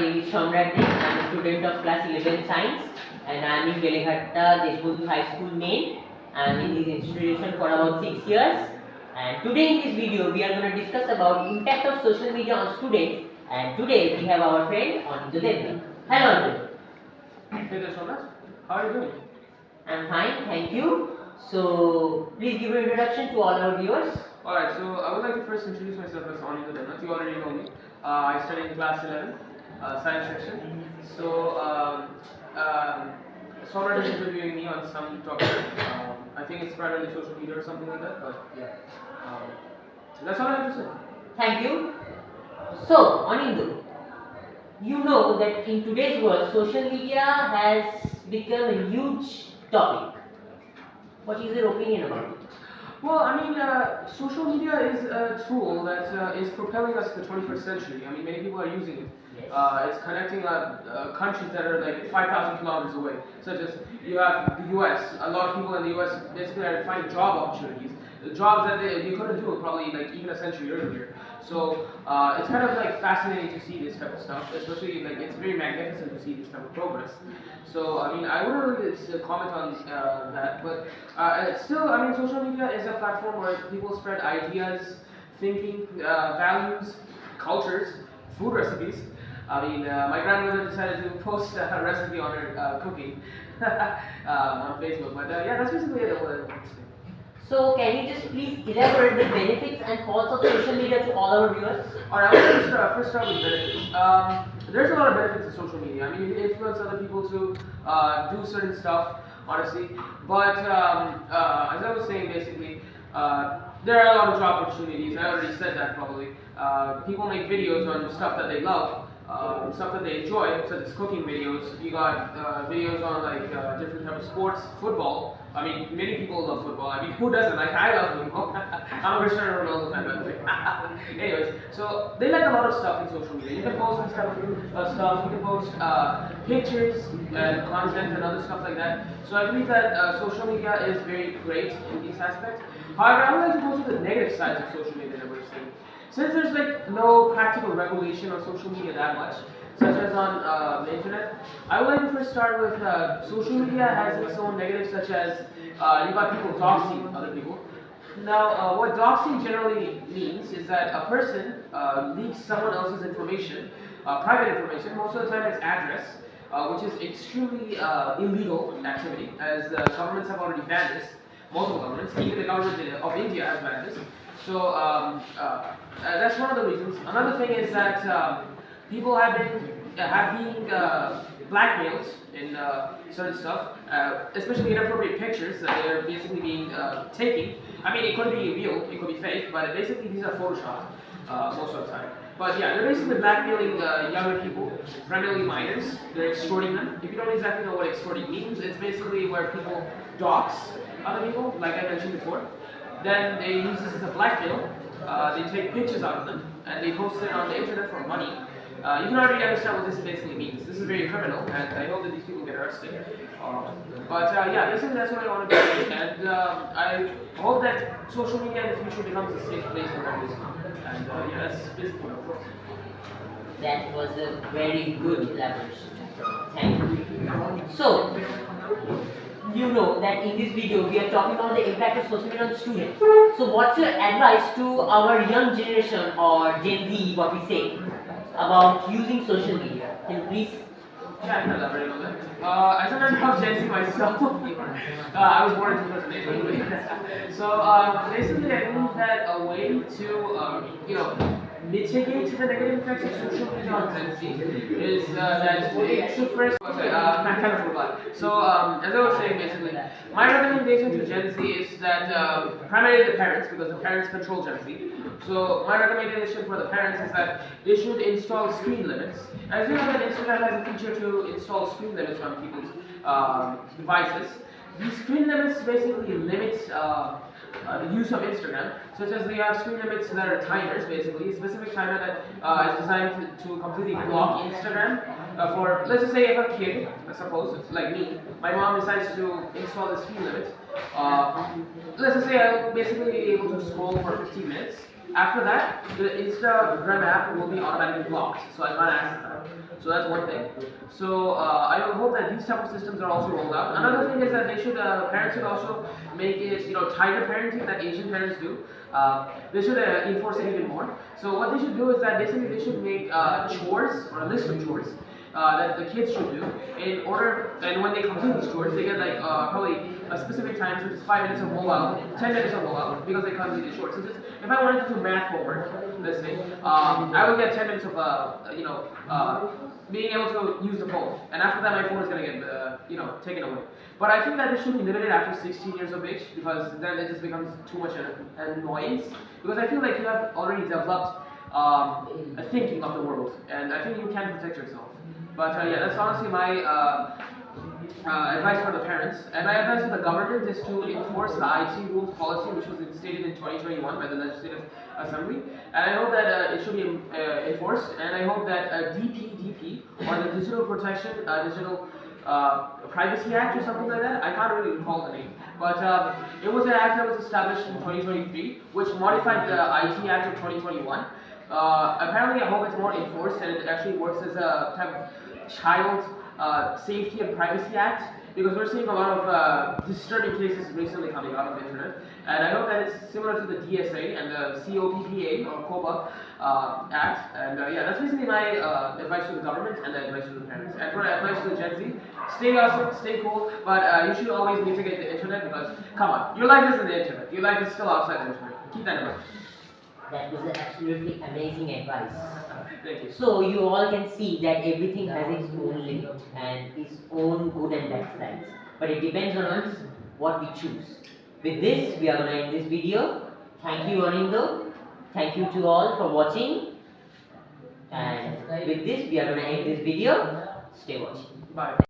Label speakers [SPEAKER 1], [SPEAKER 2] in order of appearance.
[SPEAKER 1] name is Shamrat Dey. I am a student of class 11 science and I am in Beleghatta Deshbandhu High School, Maine. I am in this institution for about 6 years. And today in this video we are going to discuss about impact of social media on students. And today we have our friend Anindya Devna. Hello Anindya.
[SPEAKER 2] Hey there, Sonas. How are you doing?
[SPEAKER 1] I am fine, thank you. So please give your introduction to all our viewers.
[SPEAKER 2] Alright, so I would like to first introduce myself as Anindya Devna. You already know me. I study in class 11, science section. So, Sonas is interviewing me on some topic. I think it's primarily social media or something like that, but yeah. That's all I have to say.
[SPEAKER 1] Thank you. So, Anindya, you know that in today's world, social media has become a huge topic. What is your opinion about it?
[SPEAKER 2] Well, I mean, social media is a tool that is propelling us to the 21st century. I mean, many people are using it.
[SPEAKER 1] Yes.
[SPEAKER 2] It's connecting countries that are like 5,000 kilometers away, such as you have the US. A lot of people in the US basically are finding job opportunities, jobs that they couldn't do probably like even a century earlier. So it's kind of like fascinating to see this type of stuff, especially like it's very magnificent to see this type of progress. So I mean, I wouldn't really comment on that, but still, I mean, social media is a platform where people spread ideas, thinking, values, cultures, food recipes. I mean, my grandmother decided to post a recipe on her cooking on Facebook, but yeah, that's basically it. What I want to say.
[SPEAKER 1] So, can you just please elaborate the benefits and faults of social media to all our viewers?
[SPEAKER 2] Alright, I want to first start with benefits. There's a lot of benefits to social media. I mean, it influences other people to do certain stuff, honestly. But as I was saying, basically, there are a lot of job opportunities. I already said that probably. People make videos on stuff that they love, stuff that they enjoy, such as cooking videos. You got videos on like different types of sports, football. I mean, many people love football. I mean, who doesn't? Like, I love football. I'm a Cristiano Ronaldo fan, by the way. Anyways, so they like a lot of stuff in social media. You can post this type of stuff. You can post pictures and content and other stuff like that. So I believe that social media is very great in this aspect. However, I would like to go to the negative sides of social media that we're seeing. Since there's like no practical regulation on social media that much, such as on the internet, I would like to first start with social media has its own negatives, such as you got people doxing other people. Now, what doxing generally means is that a person leaks someone else's information, private information. Most of the time, it's address, which is extremely illegal activity, as governments have already banned this. Multiple governments, even the government of India has banned this. So that's one of the reasons. Another thing is that people have been blackmailed in certain stuff, especially inappropriate pictures that they're basically being taken. I mean, it could be real, it could be fake, but basically these are photoshopped most of the time. But yeah, they're basically blackmailing younger people, primarily minors. They're extorting them. If you don't exactly know what extorting means, it's basically where people dox other people, like I mentioned before. Then they use this as a blackmail. They take pictures out of them and they post it on the internet for money. You can already understand what this basically means. This is very criminal, and I hope that these people get arrested. But yeah, basically that's what I want to do, and I hope that social media in the future becomes a safe place for everyone. And yeah, that's basically what I want.
[SPEAKER 1] That was a very good elaboration. Thank you. So, you know that in this video we are talking about the impact of social media on students. So, what's your advice to our young generation or Gen Z, what we say, about using social media? Can you please?
[SPEAKER 2] Yeah, I can elaborate on that. As a member of Gen Z myself, I was born in 2008, by the way. So basically, I believe that a way to, mitigate the negative effects of social media on Gen Z is that they should first. I kind of forgot. So as I was saying, basically, my recommendation to Gen Z is that primarily the parents, because the parents control Gen Z. So my recommendation for the parents is that they should install screen limits. As you know that Instagram has a feature to install screen limits on people's devices. These screen limits basically limit the use of Instagram, such as they have screen limits that are timers, basically, a specific timer that is designed to completely block Instagram. For, let's just say if a kid, I suppose, like me, my mom decides to install the screen limit, let's just say I'll basically be able to scroll for 15 minutes. After that, the Instagram app will be automatically blocked, so I can't access that. So that's one thing. So I hope that these type of systems are also rolled out. Another thing is that they should parents should also make it tighter parenting that Asian parents do. They should enforce it even more. So what they should do is that basically they should make chores or a list of chores that the kids should do in order, and when they complete these chores, they get like probably a specific time, such as 5 minutes of mobile, 10 minutes of mobile, because they complete these chores. So just, if I wanted to do math homework, let's say, I would get 10 minutes of being able to use the phone, and after that my phone is gonna get taken away. But I think that it should be limited after 16 years of age, because then it just becomes too much an annoyance. Because I feel like you have already developed a thinking of the world, and I think you can protect yourself. But yeah, that's honestly my advice for the parents. And my advice to the government is to enforce the IT rules policy, which was instated in 2021 by the Legislative Assembly. And I hope that it should be enforced. And I hope that DPDP, or the Digital Protection, Digital Privacy Act or something like that, I can't really recall the name. But it was an act that was established in 2023, which modified the IT Act of 2021. Apparently, I hope it's more enforced and it actually works as a type of child safety and privacy act, because we're seeing a lot of disturbing cases recently coming out of the internet, and I hope that it's similar to the DSA and the COPPA or COPA act. And yeah, that's basically my advice to the government and the advice to the parents. And for advice to the Gen Z, stay awesome, stay cool, but you should always mitigate the internet, because come on, your life isn't the internet, your life is still outside the internet. Keep that in mind.
[SPEAKER 1] That was absolutely amazing advice.
[SPEAKER 2] Thank you.
[SPEAKER 1] So you all can see that everything has its own limit and its own good and bad sides. But it depends on us what we choose. With this, we are going to end this video. Thank you, Anindo. Thank you to all for watching. And with this, we are going to end this video. Stay watching.
[SPEAKER 2] Bye.